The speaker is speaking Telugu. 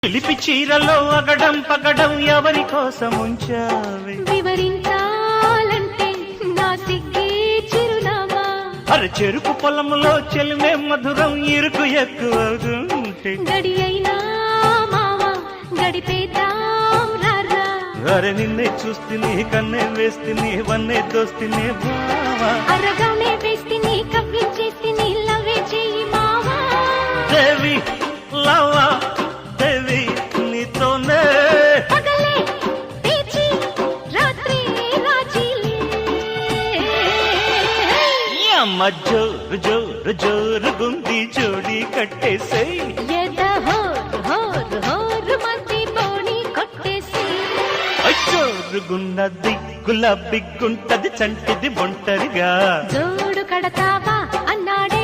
పిలిపి చీరలో అగడం పగడం ఎవరి కోసం ఉంచావి వివరించాలంటే నా సిగ్గే చిరునామా అరే చెరుకు పొలములో చెలిమే మధురం ఇరుకు ఎక్కువగుంటే గడి అయినా మావా గడిపేద్దాం రారా అరే నిన్నే చూస్తేనే కన్నే వేస్తేనే వన్నే దోస్తేనే బావా అరగానే వేస్తేనే కవ్వించేస్తేనే లవే చెయ్యి మావా దేవి లవా దేవి నీతోనే పగలే పేచి రాత్రి రాజీలే అమ్మ జోరు జోరు జోరు గుంది జోడి కట్టేసే ఎద హోరు హోరు హోరు మంది బోణి కొట్టేసి జోరుగున్నది గులాబీ గుంటది చంటిది ఒంటరిగా జోడు కడతావా అన్నాడే